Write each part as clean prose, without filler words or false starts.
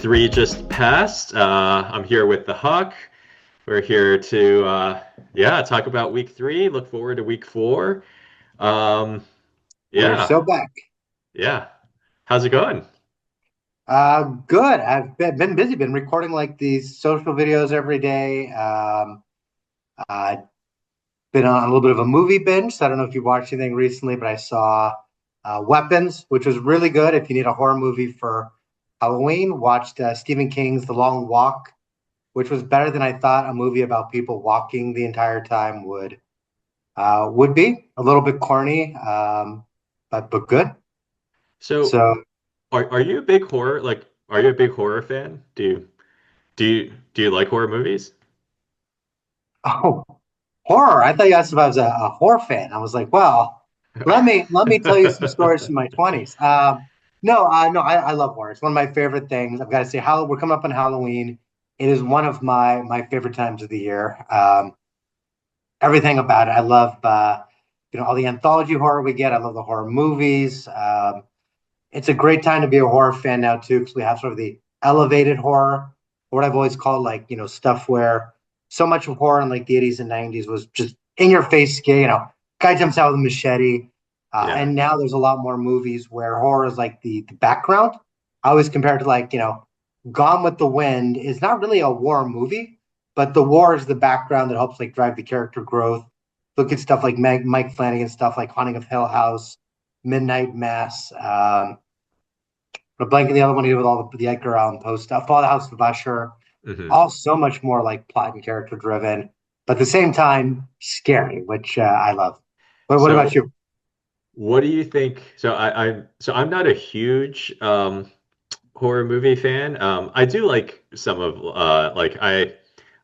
3 just passed. I'm here with the Hawk. We're here to, talk about week 3. Look forward to week 4. Um, We're yeah, so back. yeah. How's it going? Good. I've been busy, been recording like these social videos every day. I've been on a little bit of a movie binge. So I don't know if you watched anything recently, but I saw Weapons, which was really good. If you need a horror movie for Halloween, watched Stephen King's The Long Walk, which was better than I thought a movie about people walking the entire time would be. A little bit corny, but good. So, So, are you a big horror are you a big horror fan? Do you like horror movies? oh, horror. I thought you asked if I was a horror fan. I was like, well, let me tell you some stories from my 20s. No, I love horror. It's one of my favorite things. I've got to say, we're coming up on Halloween. It is one of my favorite times of the year. Everything about it. I love all the anthology horror we get. I love the horror movies. It's a great time to be a horror fan now too, because we have sort of the elevated horror, what I've always called like stuff where so much of horror in like the 80s and 90s was just in your face scare. Guy jumps out with a machete, Yeah. and now there's a lot more movies where horror is like the background. I always compare it to like Gone with the Wind is not really a war movie, but the war is the background that helps like drive the character growth. Look at stuff like Mike Flanagan stuff like Haunting of Hill House, Midnight Mass. But blanking the other one he did with all the Edgar Allan Poe stuff, all the House of Usher, hmm all so much more like plot and character driven, but at the same time scary, which I love. But what about So, you? what do you think? I'm not a huge horror movie fan. I do like some of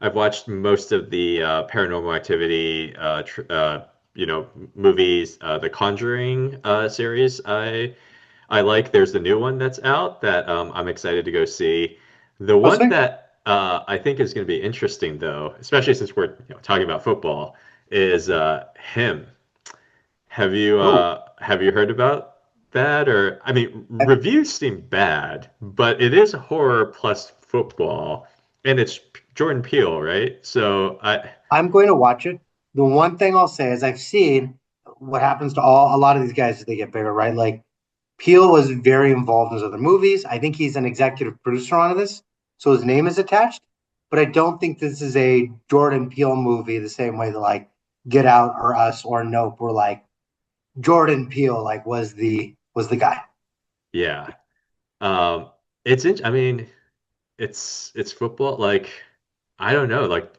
I've watched most of the Paranormal Activity movies, the Conjuring series. I like. There's the new one that's out that I'm excited to go see. The Oh, one sweet. that I think is going to be interesting though, especially since we're talking about football, is him. Oh, Have you heard about that? Or I mean, reviews seem bad, but it is horror plus football, and it's Jordan Peele, right? I'm going to watch it. The one thing I'll say is I've seen what happens to a lot of these guys as they get bigger, right? Like Peele was very involved in his other movies. I think he's an executive producer on this, so his name is attached. But I don't think this is a Jordan Peele movie the same way that like Get Out or Us or Nope were like Jordan Peele like was the guy. yeah, um, it's I mean, it's football. Like I don't know, like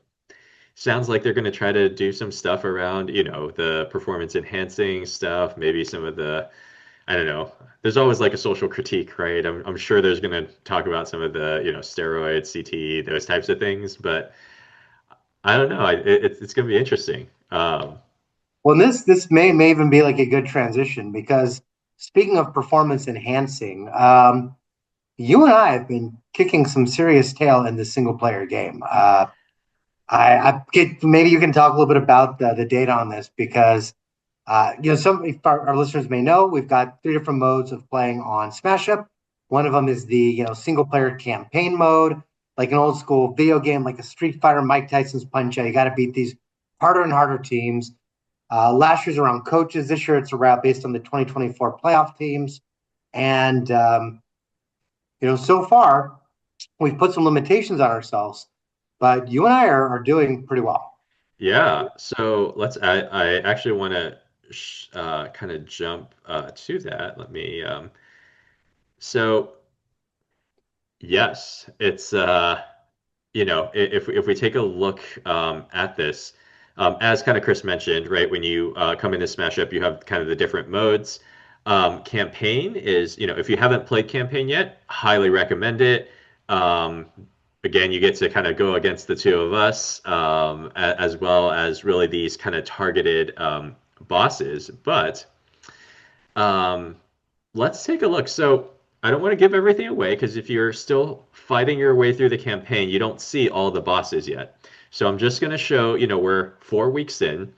sounds like they're going to try to do some stuff around, the performance enhancing stuff, maybe some of the, I don't know. There's always like a social critique, right? I'm sure there's going to talk about some of the, steroids, CTE, those types of things, but I don't know. It's going to be interesting. Well, this may even be like a good transition because speaking of performance enhancing, you and I have been kicking some serious tail in the single player game. I get maybe you can talk a little bit about the data on this because some if our listeners may know we've got three different modes of playing on Smash Up. One of them is the single player campaign mode, like an old school video game, like a Street Fighter, Mike Tyson's Punch Out. You got to beat these harder and harder teams. Last year's around coaches. This year it's around based on the 2024 playoff teams. And so far we've put some limitations on ourselves, but you and I are doing pretty well. Yeah. So I actually want to kind of jump to that. So yes, it's, if we take a look at this, as kind of Chris mentioned, right, when you come into Smash Up, you have kind of the different modes. Campaign is, if you haven't played campaign yet, highly recommend it. Um, Again, you get to kind of go against the two of us, as well as really these kind of targeted bosses. But um, let's take a look. So I don't want to give everything away because if you're still fighting your way through the campaign, you don't see all the bosses yet. So I'm just going to show, we're 4 weeks in.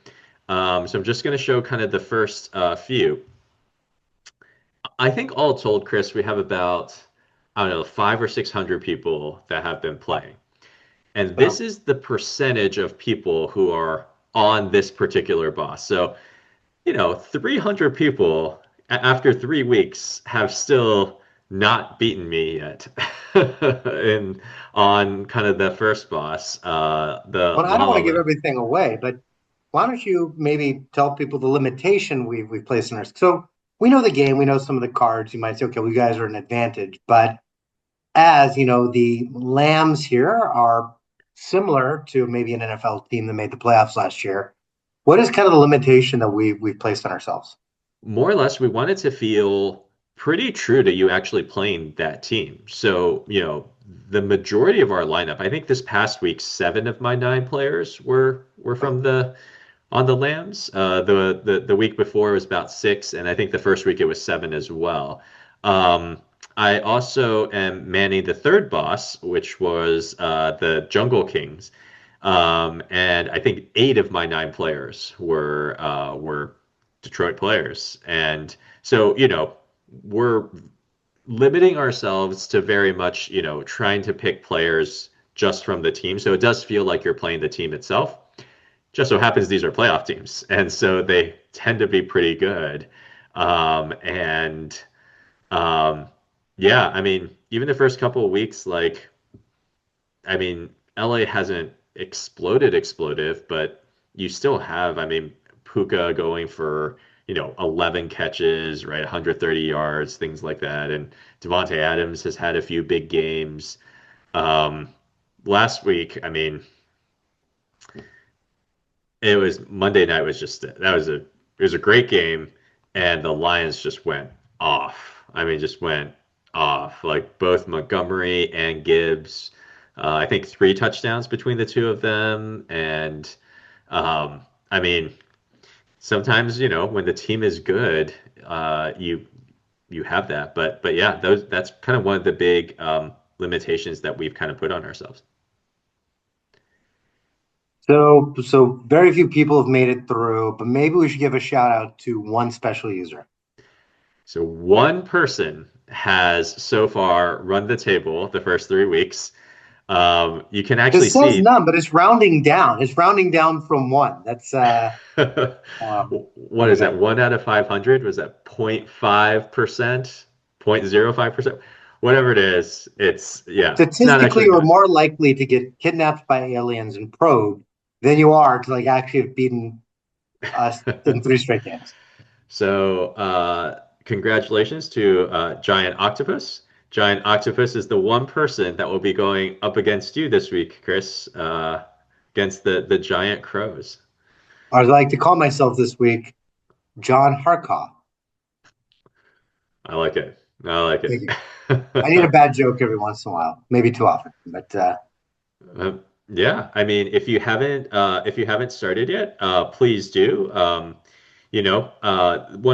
So I'm just going to show kind of the first few. I think all told, Chris, we have about I don't know, 500 or 600 people that have been playing. And this So, is the percentage of people who are on this particular boss. So, 300 people after 3 weeks have still not beaten me yet in on kind of the first boss, the well, I don't want to give lava. everything away, but why don't you maybe tell people the limitation we've placed on us? So we know the game, we know some of the cards. You might say, okay, well, you guys are an advantage, but as you know, the Lambs here are similar to maybe an NFL team that made the playoffs last year. What is kind of the limitation that we've placed on ourselves? More or less, we wanted to feel pretty true to you actually playing that team. So, the majority of our lineup, I think this past week, 7 of my 9 players were Oh, from the on the Lambs. The week before was about 6, and I think the first week it was 7 as well. Um, I also am manning the third boss, which was the Jungle Kings. And I think 8 of my 9 players were Detroit players. And so, we're limiting ourselves to very much, trying to pick players just from the team. So it does feel like you're playing the team itself. Just so happens these are playoff teams, and so they tend to be pretty good. And yeah, I mean, even the first couple of weeks, like, I mean, LA hasn't exploded, but you still have, I mean, Puka going for, 11 catches, right, 130 yards, things like that. And Devontae Adams has had a few big games. Um, Last week, I mean, it was Monday night was just that was a it was a great game, and the Lions just went off. I mean, just went off. Like both Montgomery and Gibbs, I think 3 touchdowns between the two of them, and um, I mean, sometimes when the team is good, you have that. But yeah, that's kind of one of the big limitations that we've kind of put on ourselves. so very few people have made it through, but maybe we should give a shout out to one special user. So one person has so far run the table the first 3 weeks. You can It actually says see none, but it's rounding down. It's rounding down from one. That's what look at is that? that. 1 out of 500? Was that 0.5%, 0.05%? Whatever it is, it's not Statistically, actually you're good. more likely to get kidnapped by aliens and probed than you are to like actually have beaten us in 3 straight games. So, congratulations to Giant Octopus. Giant Octopus is the one person that will be going up against you this week, Chris, against the Giant Crows. Or as I like to call myself this week, John Harkaw. I like it. I like Thank you. I need a it. bad joke every once in a while, maybe too often, but Yeah, I mean, if you haven't started yet, please do. One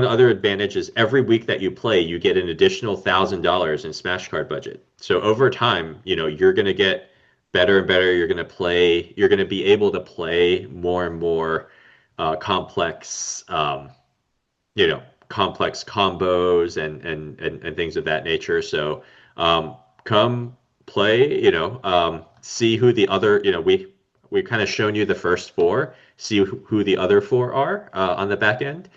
other advantage is every week that you play, you get an additional $1,000 in Smash Card budget. So over time, you're gonna get better and better. You're gonna be able to play more and more complex, complex combos and things of that nature. So come play, see who the other, we've kind of shown you the first 4, see who the other 4 are on the back end,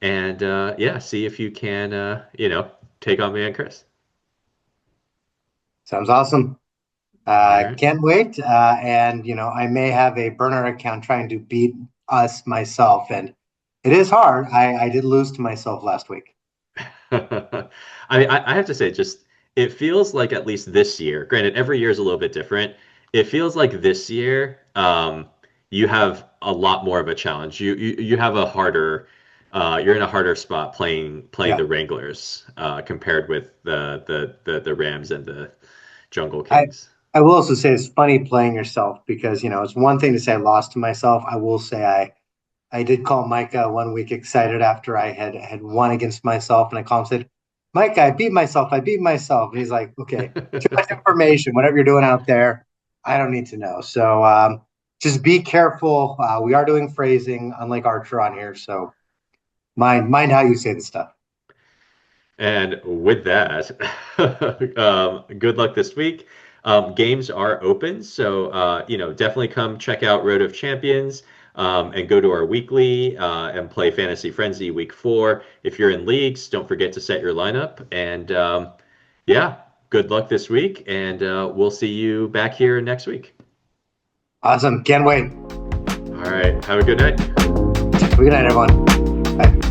and yeah, see if you can, take on me and Chris. sounds awesome. All right. Can't wait. And I may have a burner account trying to beat us myself, and it is hard. I did lose to myself last week. I mean, I have to say, just it feels like at least this year, granted, every year is a little bit different. It feels like this year, you have a lot more of a challenge. You have a harder, you're in a harder spot playing Yeah. the Wranglers compared with the Rams and the Jungle I Kings. I will also say it's funny playing yourself because it's one thing to say I lost to myself. I will say I did call Micah one week excited after I had won against myself, and I called him and said, Micah, I beat myself. I beat myself. And he's like, okay, too much information. Whatever you're doing out there, I don't need to know. So just be careful. We are doing phrasing, unlike Archer on here. So mind how you say the stuff. And with that, good luck this week. Games are open, so definitely come check out Road of Champions and go to our weekly and play Fantasy Frenzy Week 4. If you're in leagues, don't forget to set your lineup. And yeah, good luck this week, and we'll see you back here next week. Awesome. Can't wait. All right, have a good night. Good night, everyone. Bye.